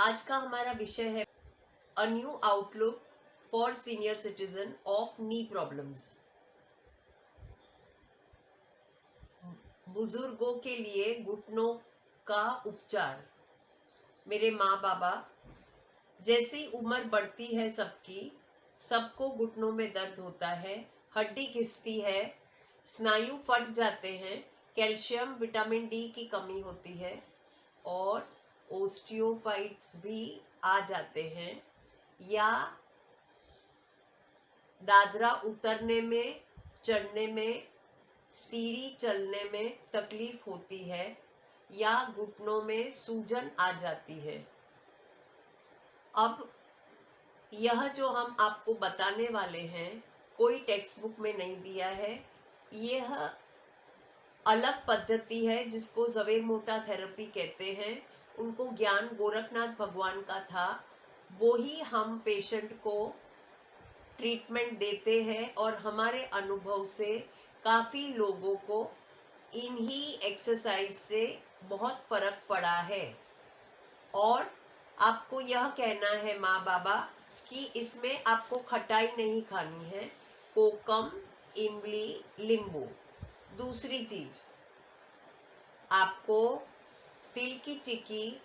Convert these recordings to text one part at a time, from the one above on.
आज का हमारा विषय है a new outlook for senior citizen of knee problems. बुजुर्गों के लिए घुटनों का उपचार। मेरे माँ बाबा, जैसी उम्र बढ़ती है सबको घुटनों में दर्द होता है, हड्डी घिसती है, स्नायु फट जाते हैं, कैल्शियम विटामिन डी की कमी होती है और ओस्टियोफाइट्स भी आ जाते हैं या दादरा उतरने में, चढ़ने में, सीढ़ी चलने में तकलीफ होती है या घुटनों में सूजन आ जाती है। अब यह जो हम आपको बताने वाले हैं कोई टेक्स्ट बुक में नहीं दिया है, यह अलग पद्धति है जिसको ज़वेरमोटा थेरेपी कहते हैं। उनको ज्ञान गोरखनाथ भगवान का था, वो ही हम पेशेंट को ट्रीटमेंट देते हैं और हमारे अनुभव से काफ़ी लोगों को इन्हीं एक्सरसाइज से बहुत फर्क पड़ा है। और आपको यह कहना है माँ बाबा कि इसमें आपको खटाई नहीं खानी है, कोकम, इमली, नींबू। दूसरी चीज, आपको तिल की चिक्की,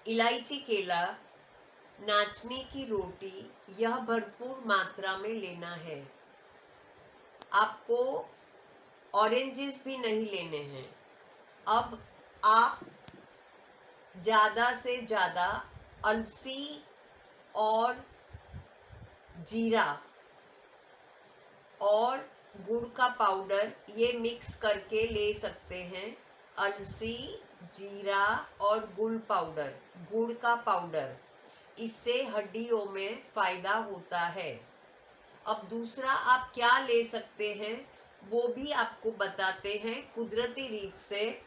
इलायची केला, नाचनी की रोटी यह भरपूर मात्रा में लेना है। आपको ऑरेंजेस भी नहीं लेने हैं। अब आप ज़्यादा से ज़्यादा अलसी और जीरा और गुड़ का पाउडर ये मिक्स करके ले सकते हैं। अलसी, जीरा और गुड़ का पाउडर, इससे हड्डियों में फायदा होता है। अब दूसरा आप क्या ले सकते हैं वो भी आपको बताते हैं कुदरती रीत से,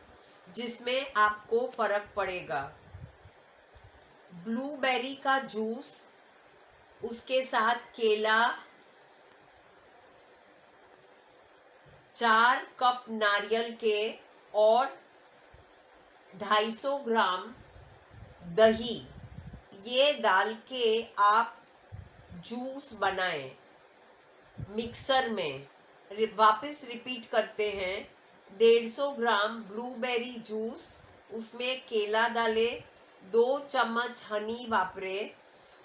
जिसमें आपको फर्क पड़ेगा। ब्लूबेरी का जूस, उसके साथ केला, 4 कप नारियल के और 250 ग्राम दही, ये डाल के आप जूस बनाएं मिक्सर में। वापस रिपीट करते हैं, 150 ग्राम ब्लूबेरी जूस, उसमें केला डाले, 2 चम्मच हनी वापरे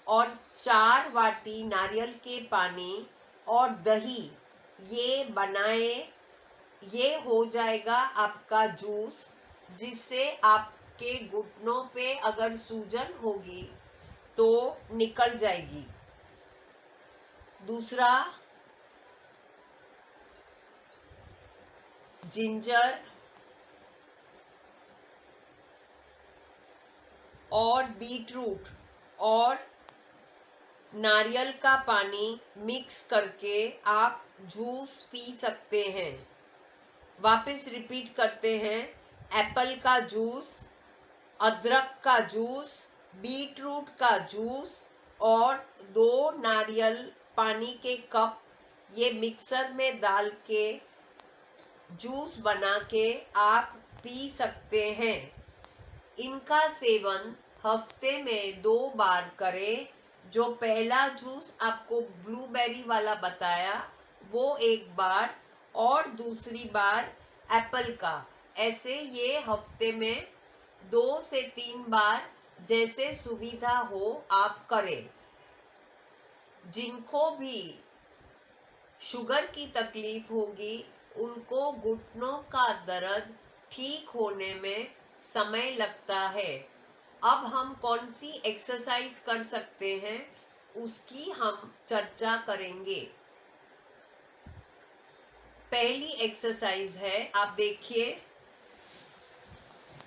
और 4 वाटी नारियल के पानी और दही ये बनाए। ये हो जाएगा आपका जूस, जिससे आपके घुटनों पे अगर सूजन होगी तो निकल जाएगी। दूसरा, जिंजर और बीटरूट और नारियल का पानी मिक्स करके आप जूस पी सकते हैं। वापस रिपीट करते हैं, एप्पल का जूस, अदरक का जूस, बीटरूट का जूस और 2 नारियल पानी के कप ये मिक्सर में डाल के जूस बना के आप पी सकते हैं। इनका सेवन हफ्ते में 2 बार करें। जो पहला जूस आपको ब्लूबेरी वाला बताया वो 1 बार और दूसरी बार एप्पल का, ऐसे ये हफ्ते में 2 से 3 बार जैसे सुविधा हो आप करें। जिनको भी शुगर की तकलीफ होगी उनको घुटनों का दर्द ठीक होने में समय लगता है। अब हम कौन सी एक्सरसाइज कर सकते हैं उसकी हम चर्चा करेंगे। पहली एक्सरसाइज है, आप देखिए,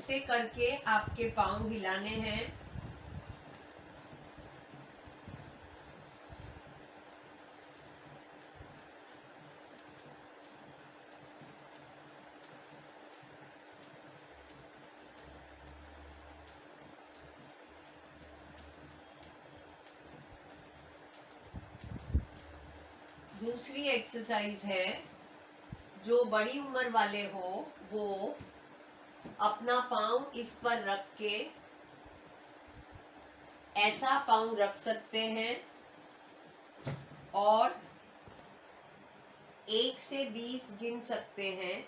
ऐसे करके आपके पांव हिलाने हैं। दूसरी एक्सरसाइज है, जो बड़ी उम्र वाले हो वो अपना पाँव इस पर रख के ऐसा पाँव रख सकते हैं और 1 से 20 गिन सकते हैं।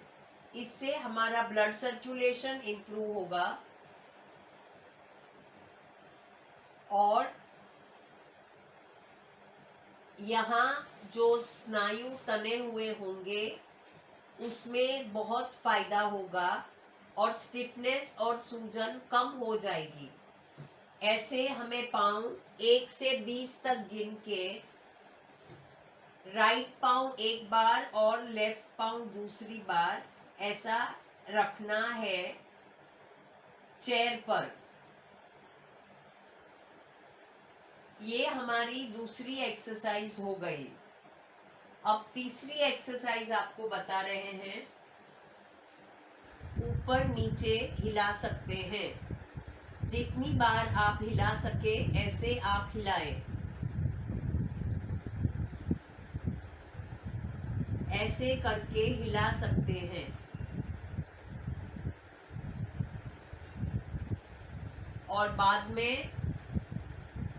इससे हमारा ब्लड सर्कुलेशन इंप्रूव होगा और यहाँ जो स्नायु तने हुए होंगे उसमें बहुत फायदा होगा और स्टिफनेस और सूजन कम हो जाएगी। ऐसे हमें पाँव 1 से 20 तक गिन के राइट पाँव एक बार और लेफ्ट पाँव दूसरी बार ऐसा रखना है चेयर पर। ये हमारी दूसरी एक्सरसाइज हो गई। अब तीसरी एक्सरसाइज आपको बता रहे हैं। ऊपर नीचे हिला सकते हैं, जितनी बार आप हिला सके ऐसे आप हिलाएं। ऐसे करके हिला सकते हैं और बाद में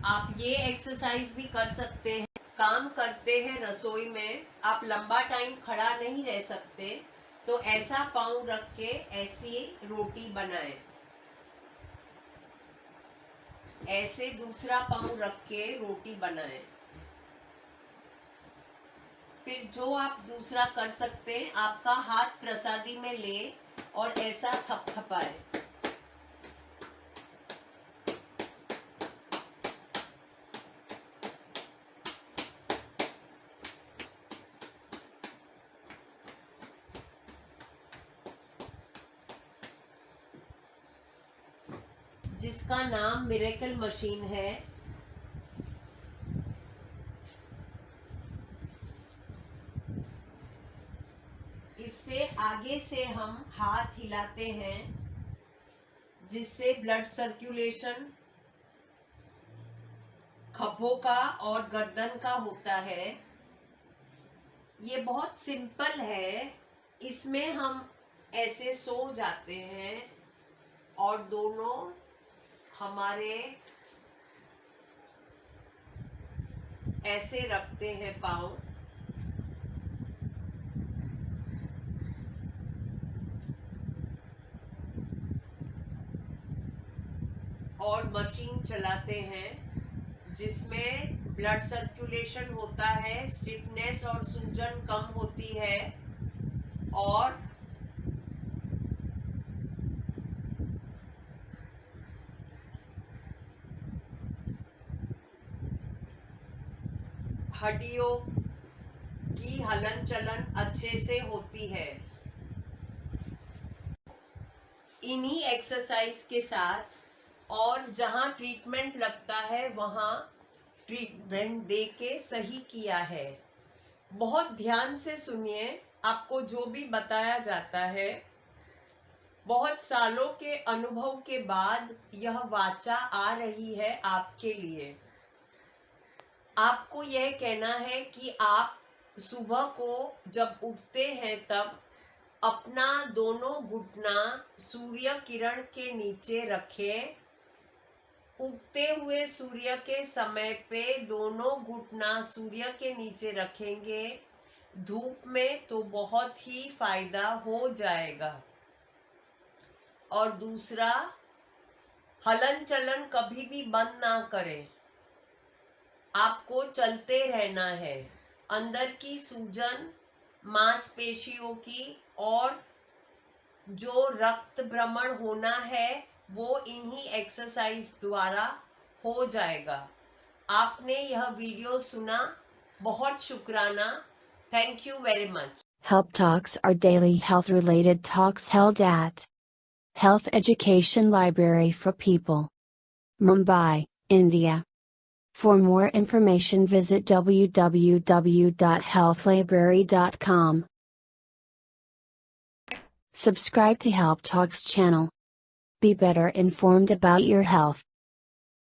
आप ये एक्सरसाइज भी कर सकते हैं। काम करते हैं रसोई में, आप लंबा टाइम खड़ा नहीं रह सकते तो ऐसा पाँव रख के ऐसी रोटी बनाएं। ऐसे दूसरा पाँव रख के रोटी बनाएं। फिर जो आप दूसरा कर सकते हैं, आपका हाथ प्रसादी में ले और ऐसा थपथपाएं। जिसका नाम मिरेकल मशीन है। इससे आगे से हम हाथ हिलाते हैं जिससे ब्लड सर्कुलेशन खभों का और गर्दन का होता है। ये बहुत सिंपल है। इसमें हम ऐसे सो जाते हैं और दोनों हमारे ऐसे रखते हैं पाँव और मशीन चलाते हैं जिसमें ब्लड सर्कुलेशन होता है, स्टिफनेस और सूजन कम होती है और हड्डियों की हलन चलन अच्छे से होती है। इन्हीं एक्सरसाइज के साथ और जहां ट्रीटमेंट लगता है वहां ट्रीटमेंट दे के सही किया है। बहुत ध्यान से सुनिए, आपको जो भी बताया जाता है बहुत सालों के अनुभव के बाद यह वाचा आ रही है आपके लिए। आपको यह कहना है कि आप सुबह को जब उठते हैं तब अपना दोनों घुटना सूर्य किरण के नीचे रखें। उगते हुए सूर्य के समय पे दोनों घुटना सूर्य के नीचे रखेंगे धूप में तो बहुत ही फायदा हो जाएगा। और दूसरा, हलन चलन कभी भी बंद ना करें, आपको चलते रहना है। अंदर की सूजन, मांसपेशियों की और जो रक्त भ्रमण होना है वो इन्हीं एक्सरसाइज द्वारा हो जाएगा। आपने यह वीडियो सुना, बहुत शुक्राना। Thank you very much. Help Talks are daily health related talks held at Health Education Library for People, Mumbai, India. For more information visit www.healthlibrary.com. Subscribe to Help Talks channel. Be better informed about your health.